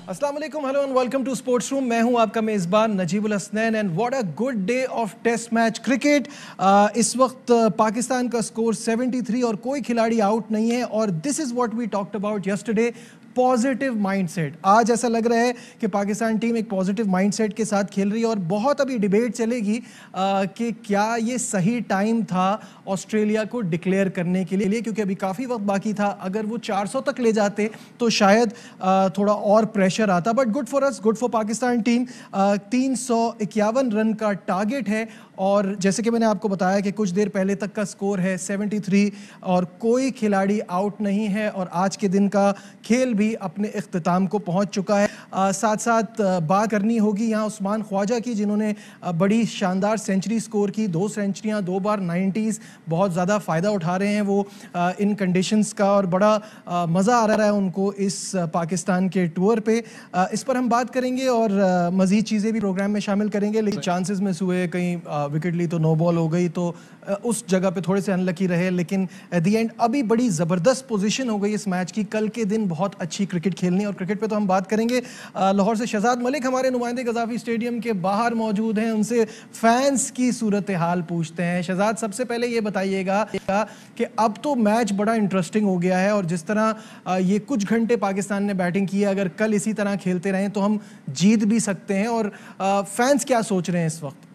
अस्सलाम वालेकुम, hello and welcome to sports room. मैं हूं आपका मेज़बान Najibul Hasnain and what a good day of test match cricket. इस वक्त पाकिस्तान का स्कोर 73 और कोई खिलाड़ी आउट नहीं है और this is what we talked about yesterday, positive mindset. आज ऐसा लग रहा है कि पाकिस्तान टीम एक पॉजिटिव माइंडसेट के साथ खेल रही है और बहुत अभी डिबेट चलेगी कि क्या ये सही टाइम था ऑस्ट्रेलिया को डिक्लेयर करने के लिए, क्योंकि अभी काफ़ी वक्त बाकी था। अगर वो 400 तक ले जाते तो शायद थोड़ा और प्रेशर आता, but good for us, good for Pakistan team. 351 run का टारगेट है और जैसे कि मैंने आपको बताया कि कुछ देर पहले तक का स्कोर है 73 और कोई खिलाड़ी आउट नहीं है और आज के दिन का खेल भी अपने इख्तिताम को पहुंच चुका है। साथ साथ बात करनी होगी यहाँ उस्मान ख्वाजा की, जिन्होंने बड़ी शानदार सेंचुरी स्कोर की, 2 सेंचुरियाँ, 2 बार 90s। बहुत ज़्यादा फ़ायदा उठा रहे हैं वो इन कंडीशंस का और बड़ा मज़ा आ रहा है उनको इस पाकिस्तान के टूर पे। इस पर हम बात करेंगे और मज़ीद चीज़ें भी प्रोग्राम में शामिल करेंगे। लेकिन चांसेस मिस हुए, कहीं विकेट ली तो नो बॉल हो गई, तो उस जगह पे थोड़े से अनलकी रहे, लेकिन एट द एंड अभी बड़ी ज़बरदस्त पोजीशन हो गई इस मैच की। कल के दिन बहुत अच्छी क्रिकेट खेलनी और क्रिकेट पे तो हम बात करेंगे। लाहौर से शहजाद मलिक हमारे नुमाइंदे गज़ाफी स्टेडियम के बाहर मौजूद हैं, उनसे फैंस की सूरत हाल पूछते हैं। शहजाद, सबसे पहले ये बताइएगा कि अब तो मैच बड़ा इंटरेस्टिंग हो गया है और जिस तरह ये कुछ घंटे पाकिस्तान ने बैटिंग की है, अगर कल इसी तरह खेलते रहें तो हम जीत भी सकते हैं, और फैंस क्या सोच रहे हैं इस वक्त?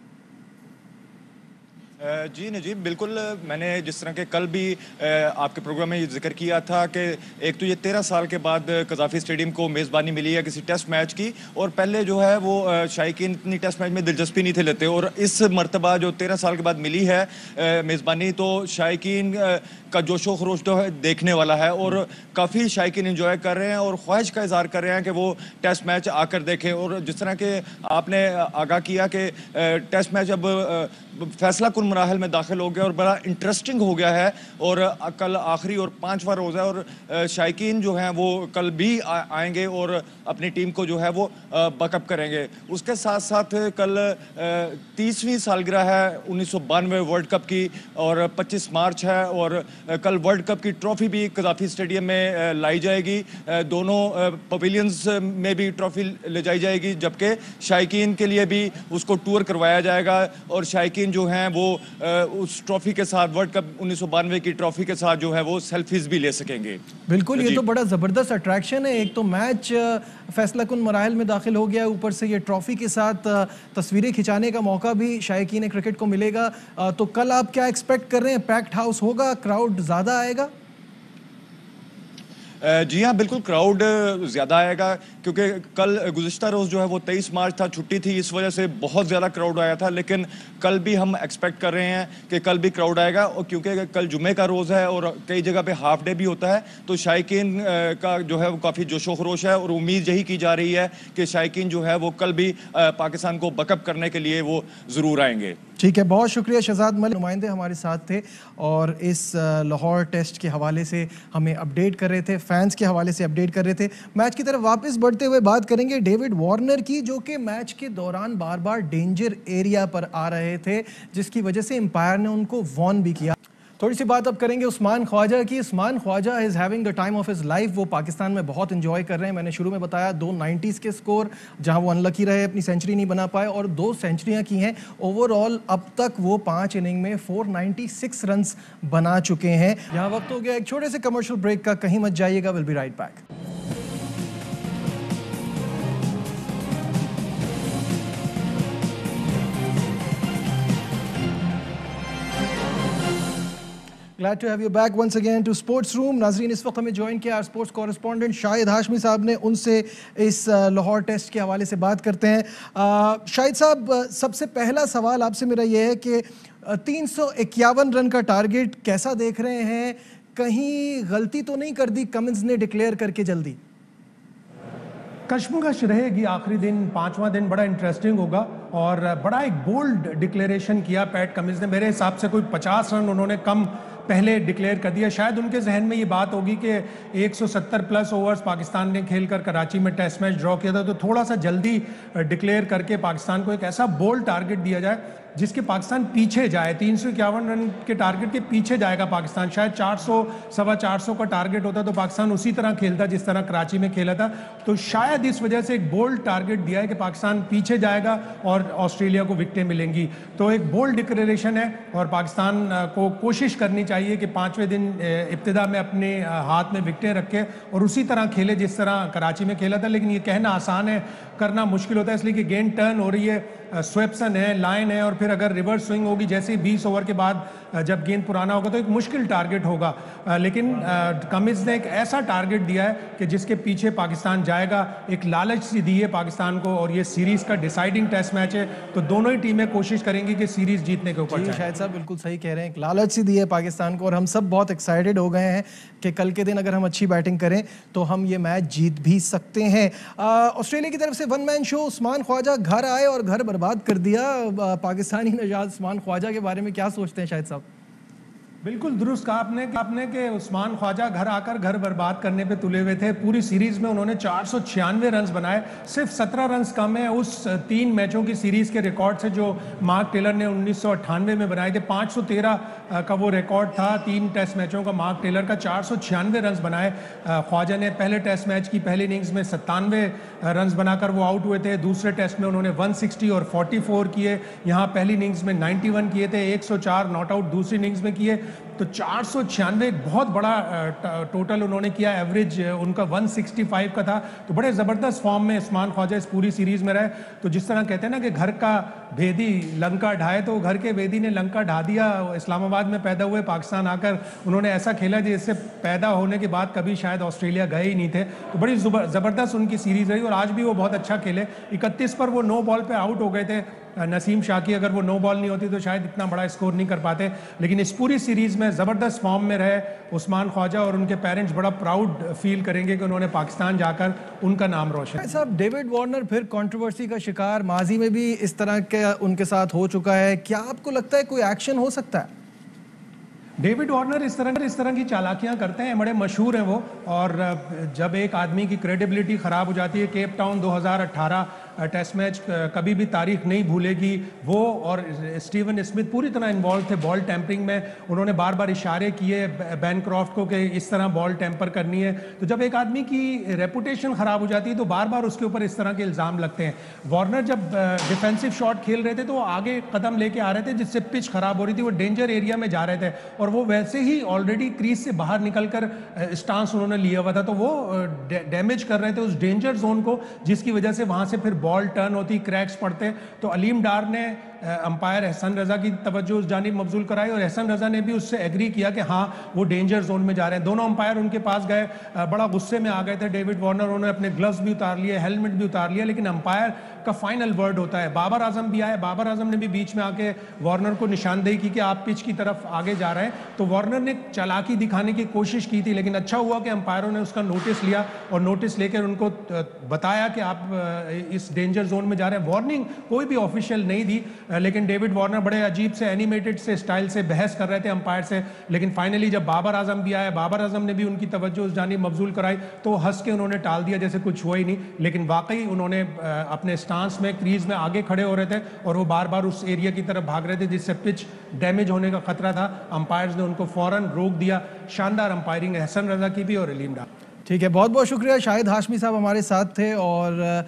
जी नजीब, बिल्कुल। मैंने जिस तरह के कल भी आपके प्रोग्राम में जिक्र किया था कि एक तो ये 13 साल के बाद कज़ाफ़ी स्टेडियम को मेज़बानी मिली है किसी टेस्ट मैच की, और पहले जो है वो शायकीन इतनी टेस्ट मैच में दिलचस्पी नहीं थे लेते, और इस मरतबा जो 13 साल के बाद मिली है मेज़बानी, तो शायकीन का जोशो खरोश तो है देखने वाला है और काफ़ी शायकीन इंजॉय कर रहे हैं और ख्वाहिश का इज़हार कर रहे हैं कि वो टेस्ट मैच आकर देखें। और जिस तरह के आपने आगाह किया कि टेस्ट मैच अब फैसला कुन मराहल में दाखिल हो गया और बड़ा इंटरेस्टिंग हो गया है, और कल आखिरी और 5वां रोज़ है और शायकीन जो हैं वो कल भी आएंगे और अपनी टीम को जो है वो बकअप करेंगे। उसके साथ साथ कल 30वीं सालगिरह है 1992 वर्ल्ड कप की और 25 मार्च है, और कल वर्ल्ड कप की ट्रॉफी भी कज़ाफ़ी स्टेडियम में लाई जाएगी। दोनों पवेलियंस में भी ट्रॉफी ले जाई जाएगी, जबकि शायकीन के लिए भी उसको टूर करवाया जाएगा और शायकीन जो हैं वो उस ट्रॉफी के साथ, वर्ल्ड कप 1992 की ट्रॉफी के साथ जो है वो सेल्फीज भी ले सकेंगे। बिल्कुल, ये तो बड़ा ज़बरदस्त अट्रैक्शन है। एक तो मैच फैसला कुन मराहल में दाखिल हो गया, ऊपर से ये ट्रॉफी के साथ तस्वीरें खिंचाने का मौका भी शायकीन क्रिकेट को मिलेगा। तो कल आप क्या एक्सपेक्ट कर रहे हैं? पैक्ड हाउस होगा, क्राउड ज़्यादा आएगा? जी हाँ, बिल्कुल क्राउड ज़्यादा आएगा, क्योंकि कल गुज़िश्ता रोज़ जो है वो 23 मार्च था, छुट्टी थी, इस वजह से बहुत ज़्यादा क्राउड आया था। लेकिन कल भी हम एक्सपेक्ट कर रहे हैं कि कल भी क्राउड आएगा, और क्योंकि कल जुमे का रोज़ है और कई जगह पे हाफ डे भी होता है, तो शायकीन का जो है वो काफ़ी जोशो खरोश है और उम्मीद यही की जा रही है कि शायकीन जो है वो कल भी पाकिस्तान को बकअप करने के लिए वो ज़रूर आएंगे। ठीक है, बहुत शुक्रिया शहजाद मलिक, नुमाइंदे हमारे साथ थे और इस लाहौर टेस्ट के हवाले से हमें अपडेट कर रहे थे, फैंस के हवाले से अपडेट कर रहे थे। मैच की तरफ वापस बढ़ते हुए बात करेंगे डेविड वार्नर की, जो कि मैच के दौरान बार बार डेंजर एरिया पर आ रहे थे, जिसकी वजह से एम्पायर ने उनको वॉर्न भी किया। थोड़ी सी बात अब करेंगे उस्मान ख्वाजा की। Usman Khawaja is having the time of his life. वो पाकिस्तान में बहुत इंजॉय कर रहे हैं। मैंने शुरू में बताया 2 90s के स्कोर, जहां वो अनलकी रहे, अपनी सेंचुरी नहीं बना पाए, और 2 सेंचुरियां की हैं ओवरऑल। अब तक वो 5 इनिंग में 496 रन्स बना चुके हैं। यहाँ वक्त हो गया एक छोटे से कमर्शियल ब्रेक का, कहीं मत जाइएगा, will be right back. Glad to have you back once again to Sports Room. नाजरीन, इस वक्त हमें ज्वाइन किया स्पोर्ट्स कॉरेस्पॉन्डेंट शाहिद हाशमी साहब ने। उनसे इस लाहौर टेस्ट के हवाले से बात करते हैं। शाहिद साहब, सबसे पहला सवाल आपसे मेरा ये है कि 351 रन का टारगेट कैसा देख रहे हैं? कहीं गलती तो नहीं कर दी कमिंस ने डिक्लेयर करके जल्दी? कशमकश रहेगी। आखिरी दिन, 5वां दिन बड़ा इंटरेस्टिंग होगा और बड़ा एक बोल्ड डिक्लेरेशन किया पैट कमिंस ने। मेरे हिसाब से कोई 50 रन उन्होंने कम पहले डिक्लेयर कर दिया। शायद उनके जहन में ये बात होगी कि 170 प्लस ओवर्स पाकिस्तान ने खेलकर कराची में टेस्ट मैच ड्रॉ किया था, तो थोड़ा सा जल्दी डिक्लेयर करके पाकिस्तान को एक ऐसा बोल्ड टारगेट दिया जाए जिसके पाकिस्तान पीछे जाए। 351 रन के टारगेट के पीछे जाएगा पाकिस्तान। शायद 400 सवा 400 का टारगेट होता तो पाकिस्तान उसी तरह खेलता जिस तरह कराची में खेला था। तो शायद इस वजह से एक बोल्ड टारगेट दिया है कि पाकिस्तान पीछे जाएगा और ऑस्ट्रेलिया को विकेटें मिलेंगी। तो एक बोल्ड डिक्लेरेशन है और पाकिस्तान को कोशिश करनी चाहिए कि 5वें दिन इब्तिदा में अपने हाथ में विकेटें रखे और उसी तरह खेले जिस तरह कराची में खेला था। लेकिन ये कहना आसान है, करना मुश्किल होता है, इसलिए कि गेंद टर्न हो रही है, स्वेप्सन है, लाइन है, और फिर अगर रिवर्स स्विंग होगी जैसे 20 ओवर के बाद जब गेंद पुराना होगा तो एक मुश्किल टारगेट होगा। लेकिन कमिंस ने एक ऐसा टारगेट दिया है कि जिसके पीछे पाकिस्तान जाएगा। एक लालच सी दी है पाकिस्तान को और ये सीरीज़ का डिसाइडिंग टेस्ट मैच है, तो दोनों ही टीमें कोशिश करेंगी कि सीरीज़ जीतने के ऊपर। शायद साहब बिल्कुल सही कह रहे हैं, एक लालच सी दी है पाकिस्तान को और हम सब बहुत एक्साइटेड हो गए हैं कि कल के दिन अगर हम अच्छी बैटिंग करें तो हम ये मैच जीत भी सकते हैं। ऑस्ट्रेलिया की तरफ से one man show, Usman Khawaja घर आए और घर बर्बाद कर दिया। पाकिस्तानी नजाद उस्मान ख्वाजा के बारे में क्या सोचते हैं शायद साहब? बिल्कुल दुरुस्त कहा आपने कि उस्मान ख्वाजा घर आकर घर बर्बाद करने पे तुले हुए थे। पूरी सीरीज में उन्होंने 496 रन बनाए, सिर्फ 17 रन कम है उस 3 मैचों की सीरीज के रिकॉर्ड से जो मार्क टेलर ने 1998 में बनाए थे। 513 का वो रिकॉर्ड था 3 टेस्ट मैचों का मार्क टेलर का। 496 रन बनाए ख्वाजा ने। पहले टेस्ट मैच की पहली इनिंग्स में 97 रन बनाकर वो आउट हुए थे। दूसरे टेस्ट में उन्होंने 160 और 44 किए। यहाँ पहली इनिंग्स में 91 किए थे, 104 नॉट आउट दूसरी इनिंग्स में किए। तो 496 एक बहुत बड़ा टोटल उन्होंने किया। एवरेज उनका 165 का था। तो बड़े ज़बरदस्त फॉर्म में उस्मान ख्वाजा इस पूरी सीरीज़ में रहे। तो जिस तरह कहते हैं ना कि घर का भेदी लंका ढाए, तो घर के भेदी ने लंका ढा दिया। इस्लामाबाद में पैदा हुए, पाकिस्तान आकर उन्होंने ऐसा खेला जिससे पैदा होने के बाद कभी शायद ऑस्ट्रेलिया गए ही नहीं थे। तो बड़ी ज़बरदस्त उनकी सीरीज़ रही और आज भी वो बहुत अच्छा खेले। 31 पर वो 9 बॉल पर आउट हो गए थे नसीम शाह की। अगर वो 9 बॉल नहीं होती तो शायद इतना बड़ा स्कोर नहीं कर पाते। लेकिन इस पूरी सीरीज़ में ज़बरदस्त फॉर्म में रहे उस्मान ख्वाजा और उनके पेरेंट्स बड़ा प्राउड फील करेंगे कि उन्होंने पाकिस्तान जाकर उनका नाम रोशन। साहब डेविड वार्नर फिर कंट्रोवर्सी का शिकार, माजी में भी इस तरह के उनके साथ हो चुका है। क्या आपको लगता है कोई एक्शन हो सकता है? डेविड वार्नर इस तरह की चालाकियां करते हैं, बड़े मशहूर हैं वो। और जब एक आदमी की क्रेडिबिलिटी ख़राब हो जाती है, केप टाउन 2018 टेस्ट मैच कभी भी तारीख नहीं भूलेगी। वो और स्टीवन स्मिथ पूरी तरह इन्वॉल्व थे बॉल टैंपरिंग में। उन्होंने बार बार इशारे किए बैनक्रॉफ्ट को कि इस तरह बॉल टैंपर करनी है। तो जब एक आदमी की रेपुटेशन ख़राब हो जाती है तो बार बार उसके ऊपर इस तरह के इल्ज़ाम लगते हैं। वार्नर जब डिफेंसिव शॉट खेल रहे थे तो वो आगे कदम लेके आ रहे थे जिससे पिच ख़राब हो रही थी। वो डेंजर एरिया में जा रहे थे और वो वैसे ही ऑलरेडी क्रीज से बाहर निकलकर स्टांस उन्होंने लिया हुआ था। तो वो डैमेज कर रहे थे उस डेंजर जोन को, जिसकी वजह से वहाँ से फिर बॉल टर्न होती, क्रैक्स पड़ते। तो अलीम डार ने अंपायर एहसन रजा की तवज्जो उस जानिब मबजूल कराई और एहसन रजा ने भी उससे एग्री किया कि हाँ वो डेंजर जोन में जा रहे हैं। दोनों अंपायर उनके पास गए, बड़ा गुस्से में आ गए थे डेविड वार्नर। उन्होंने अपने ग्लव्स भी उतार लिए, हेलमेट भी उतार लिया, लेकिन अंपायर का फाइनल वर्ड होता है। बाबर आजम भी आए, बाबर आजम ने भी बीच में आके वार्नर को निशानदेही की कि आप पिच की तरफ आगे जा रहे हैं। तो वार्नर ने चालाकी दिखाने की कोशिश की थी, लेकिन अच्छा हुआ कि अंपायरों ने उसका नोटिस लिया और नोटिस लेकर उनको बताया कि आप इस डेंजर जोन में जा रहे हैं। वार्निंग कोई भी ऑफिशियल नहीं दी, लेकिन डेविड वार्नर बड़े अजीब से एनिमेटेड से स्टाइल से बहस कर रहे थे अंपायर से। लेकिन फाइनली जब बाबर आजम भी आए, बाबर आजम ने भी उनकी तवज्जो उस जानिब मबजूल कराई, तो हंस के उन्होंने टाल दिया जैसे कुछ हुआ ही नहीं। लेकिन वाकई उन्होंने अपने स्टांस में क्रीज में आगे खड़े हो रहे थे और वो बार बार उस एरिया की तरफ भाग रहे थे जिससे पिच डैमेज होने का खतरा था। अंपायर्स ने उनको फौरन रोक दिया। शानदार अंपायरिंग एहसन रजा की भी और अलीम डार। ठीक है, बहुत बहुत शुक्रिया। शाहिद हाशमी साहब हमारे साथ थे और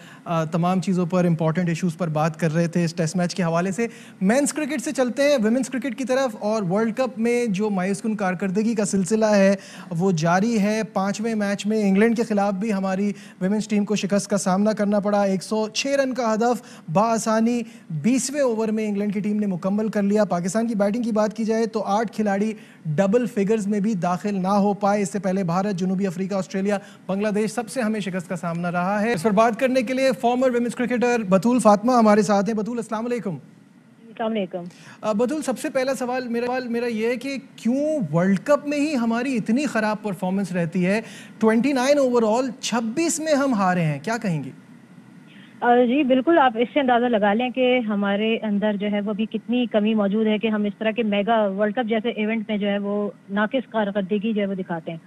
तमाम चीज़ों पर, इंपॉर्टेंट इश्यूज़ पर बात कर रहे थे इस टेस्ट मैच के हवाले से। मेंस क्रिकेट से चलते हैं वुमेंस क्रिकेट की तरफ और वर्ल्ड कप में जो मायूसकुन कारकर्दगी का सिलसिला है वो जारी है। 5वें मैच में इंग्लैंड के खिलाफ भी हमारी वुमेंस टीम को शिकस्त का सामना करना पड़ा। 106 रन का हदफ बाआसानी 20वें ओवर में इंग्लैंड की टीम ने मुकम्मल कर लिया। पाकिस्तान की बैटिंग की बात की जाए तो 8 खिलाड़ी डबल फिगर्स में भी दाखिल ना हो पाए। इससे पहले भारत, जनूबी अफ्रीका, ऑस्ट्रेलिया, बांग्लादेश सबसे हमें शिकस्त का सामना रहा है। इस पर बात करने के लिए फॉर्मर वुमेन्स क्रिकेटर बतूल फातिमा हमारे साथ हैं। बतूल, अस्सलाम वालेकुम। बतूल, सबसे पहला सवाल मेरा ये है कि क्यों वर्ल्ड कप में ही हमारी इतनी ख़राब परफॉर्मेंस रहती है? 29 ओवरऑल, 26 में हम हारे हैं, क्या कहेंगी? जी बिल्कुल, आप इससे अंदाज़ा लगा लें कि हमारे अंदर जो है वो अभी कितनी कमी मौजूद है कि हम इस तरह के मेगा वर्ल्ड कप जैसे इवेंट में जो है वो नाक़िस कारकर्दगी जो है वो दिखाते हैं।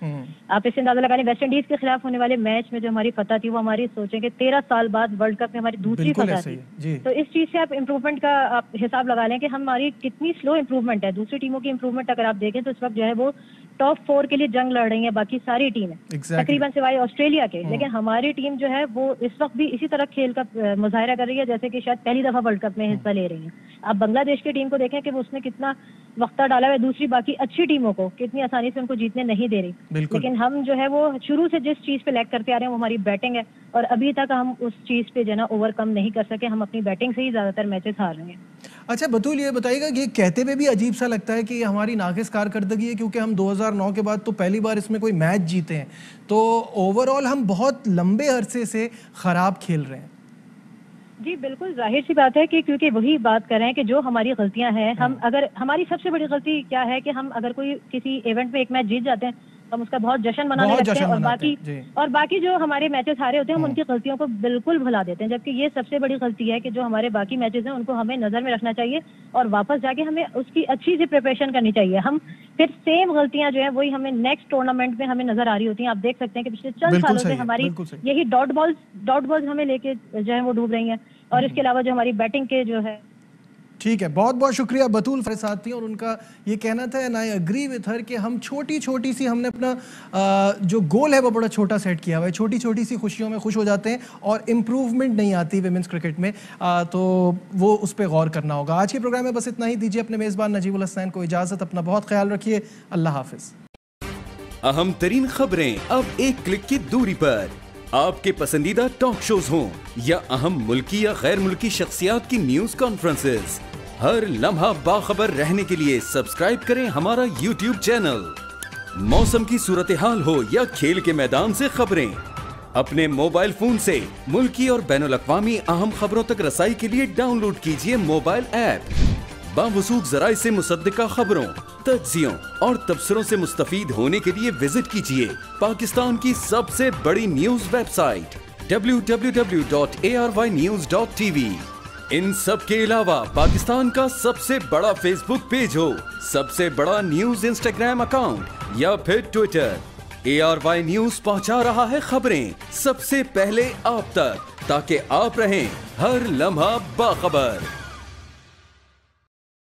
आप इससे अंदाज़ा लगा लें, वेस्ट इंडीज़ के खिलाफ होने वाले मैच में जो हमारी फतह थी वो हमारी सोचें कि 13 साल बाद वर्ल्ड कप में हमारी दूसरी फतह थी। तो इस चीज़ से आप इम्प्रूवमेंट का आप हिसाब लगा लें कि हमारी कितनी स्लो इम्प्रूवमेंट है। दूसरी टीमों की इम्प्रूवमेंट अगर आप देखें तो इस वक्त जो है वो टॉप 4 के लिए जंग लड़ रही है बाकी सारी टीमें, तकरीबन सिवाय ऑस्ट्रेलिया के। लेकिन हमारी टीम जो है वो इस वक्त भी इसी तरह खेल का मुजाहिरा कर रही है जैसे कि शायद पहली दफा वर्ल्ड कप में हिस्सा ले रही है। आप बांग्लादेश की टीम को देखें कि वो उसने कितना वक्त डाला है, दूसरी बाकी अच्छी टीमों को कितनी आसानी से उनको जीतने नहीं दे रही। लेकिन हम जो है वो शुरू से जिस चीज पे लैग करते आ रहे हैं वो हमारी बैटिंग है, और अभी तक हम उस चीज पे जो है ना ओवरकम नहीं कर सके। हम अपनी बैटिंग से ही ज्यादातर मैचेस हार रहे हैं। अच्छा बतूल, ये बताइएगा कि कहते हुए भी अजीब सा लगता है कि ये हमारी नाक़िस कारकर्दगी है, क्योंकि हम 2009 के बाद तो पहली बार इसमें कोई मैच जीते हैं, तो ओवरऑल हम बहुत लंबे अरसे से खराब खेल रहे हैं। जी बिल्कुल, जाहिर सी बात है कि क्योंकि वही बात कर रहे हैं कि जो हमारी गलतियां हैं, हम अगर हमारी सबसे बड़ी गलती क्या है कि हम अगर कोई किसी इवेंट में एक मैच जीत जाते हैं हम उसका बहुत जश्न मनाने लगते हैं, और बाकी जो हमारे मैचेस हारे होते हैं हम उनकी गलतियों को बिल्कुल भुला देते हैं। जबकि ये सबसे बड़ी गलती है कि जो हमारे बाकी मैचेस हैं उनको हमें नजर में रखना चाहिए और वापस जाके हमें उसकी अच्छी सी प्रिपरेशन करनी चाहिए। हम फिर सेम गलतियां जो है वही हमें नेक्स्ट टूर्नामेंट में हमें नजर आ रही होती हैं। आप देख सकते हैं कि पिछले चंद सालों से हमारी यही डॉट बॉल्स हमें लेके जो है वो डूब रही हैं, और इसके अलावा जो हमारी बैटिंग के जो है। ठीक है, बहुत बहुत शुक्रिया बतूल हमारे साथ थी, और उनका ये कहना था and I agree with her कि हम छोटी सी हमने अपना जो गोल है वो बड़ा छोटा सेट किया हुआ है। छोटी सी खुशियों में खुश हो जाते हैं और इम्प्रूवमेंट नहीं आती विमेंस क्रिकेट में, तो वो उस पर गौर करना होगा। आज के प्रोग्राम में बस इतना ही। दीजिए अपने मेज़बान नजीबुल हसनैन को इजाज़त। अपना बहुत ख्याल रखिए। अल्लाह हाफिज़। अहम तरीन खबरें अब एक क्लिक की दूरी पर। आपके पसंदीदा टॉक शोज हों या अहम मुल्की या गैर मुल्की शख्सियात की न्यूज कॉन्फ्रेंसेस, हर लम्हा बाखबर रहने के लिए सब्सक्राइब करें हमारा YouTube चैनल। मौसम की सूरत हाल हो या खेल के मैदान से खबरें, अपने मोबाइल फोन से मुल्की और बैनुल-अक़वामी अहम खबरों तक रसाई के लिए डाउनलोड कीजिए मोबाइल ऐप। बावसूख ज़राए से मुसद्दिका खबरों, तज्ज़ियों और तबसरों से मुस्तफ़ीद होने के लिए विजिट कीजिए पाकिस्तान की सबसे बड़ी न्यूज वेबसाइट www.arYnews.tv। इन सब के अलावा पाकिस्तान का सबसे बड़ा फेसबुक पेज हो, सबसे बड़ा न्यूज इंस्टाग्राम अकाउंट या फिर ट्विटर, ARY न्यूज पहुंचा रहा है खबरें सबसे पहले आप तक, ताकि आप रहें हर लम्हा बाखबर।